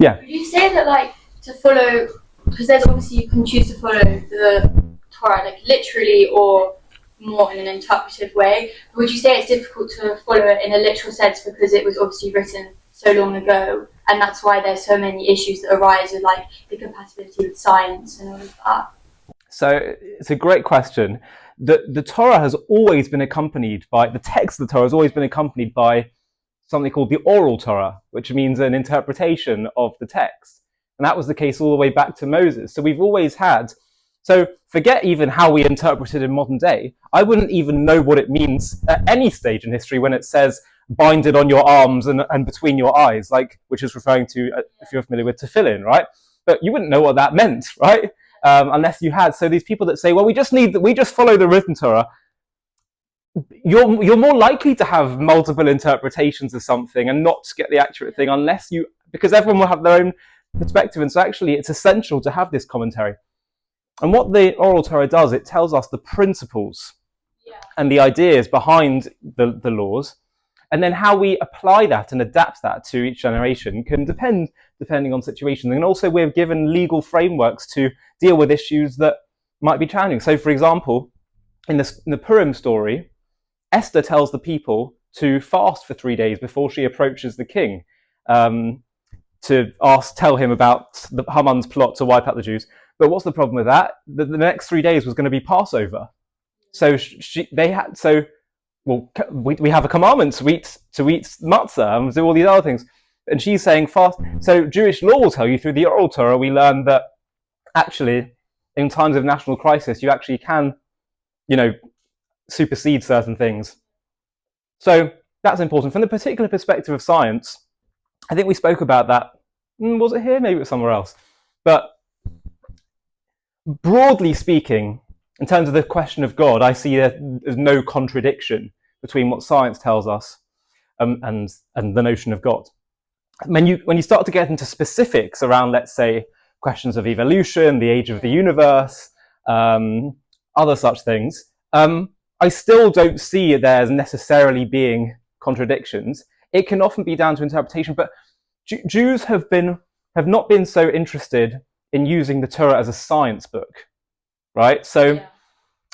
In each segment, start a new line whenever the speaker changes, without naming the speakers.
Yeah.
Would you say that, like, to follow, because there's obviously you can choose to follow the Torah, like, literally or more in an interpretive way. Would you say it's difficult to follow it in a literal sense because it was obviously written so long ago, and that's why there's so many issues that arise with, like, the compatibility with science and all of that?
So it's a great question. The Torah has always been accompanied by, the text of the Torah has always been accompanied by something called the oral Torah, which means an interpretation of the text. And that was the case all the way back to Moses. So we've always had, so forget even how we interpret it in modern day. I wouldn't even know what it means at any stage in history when it says bind it on your arms and between your eyes, like, which is referring to, if you're familiar with tefillin, right? But you wouldn't know what that meant, right? Unless you had. So these people that say, well, we just follow the written Torah. You're more likely to have multiple interpretations of something and not get the accurate thing because everyone will have their own perspective. And so actually it's essential to have this commentary. And what the oral Torah does, it tells us the principles and the ideas behind the laws, and then how we apply that and adapt that to each generation can depending on situation. And also we're given legal frameworks to deal with issues that might be challenging. So for example, in the Purim story, Esther tells the people to fast for 3 days before she approaches the king to tell him about Haman's plot to wipe out the Jews. But what's the problem with that? The next 3 days was going to be Passover. So we have a commandment to eat matzah and do all these other things. And she's saying fast. So Jewish law will tell you through the oral Torah, we learn that actually in times of national crisis, you actually can, supersede certain things. So that's important. From the particular perspective of science, I think we spoke about that. Was it here? Maybe it was somewhere else. But broadly speaking, in terms of the question of God, I see there's no contradiction between what science tells us and the notion of God. When you start to get into specifics around, let's say, questions of evolution, the age of the universe, other such things, I still don't see there as necessarily being contradictions. It can often be down to interpretation, but Jews have not been so interested in using the Torah as a science book, right? So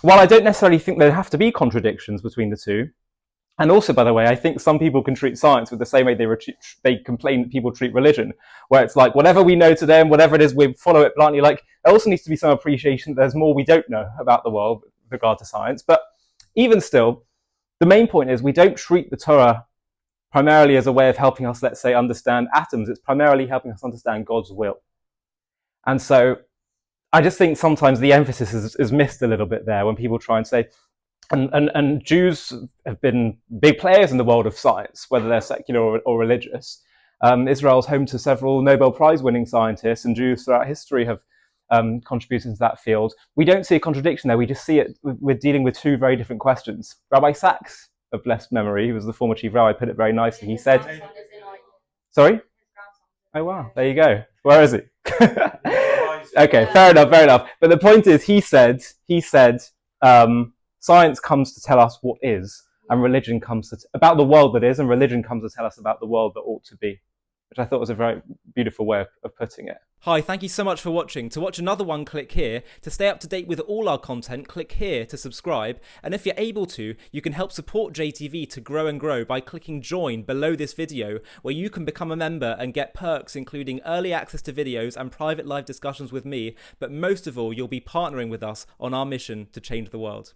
while I don't necessarily think there have to be contradictions between the two, and also, by the way, I think some people can treat science with the same way they complain that people treat religion, where it's like, whatever we know to them, whatever it is, we follow it blindly. Like, there also needs to be some appreciation that there's more we don't know about the world with regard to science. But even still, the main point is we don't treat the Torah primarily as a way of helping us, let's say, understand atoms. It's primarily helping us understand God's will. And so I just think sometimes the emphasis is missed a little bit there when people try and say, and Jews have been big players in the world of science, whether they're secular or religious. Israel's home to several Nobel Prize winning scientists, and Jews throughout history have contributed to that field. We don't see a contradiction there. We just see it. We're dealing with two very different questions. Rabbi Sachs, of blessed memory, who was the former chief rabbi, put it very nicely. He said, sorry? Oh, wow. There you go. Where is it? Okay, fair enough. But the point is, he said, science comes to tell us what is, and religion comes about the world that is, and religion comes to tell us about the world that ought to be, which I thought was a very beautiful way of putting it.
Hi, thank you so much for watching. To watch another one, click here. To stay up to date with all our content, click here to subscribe. And if you're able to, you can help support JTV to grow and grow by clicking join below this video, where you can become a member and get perks including early access to videos and private live discussions with me. But most of all, you'll be partnering with us on our mission to change the world.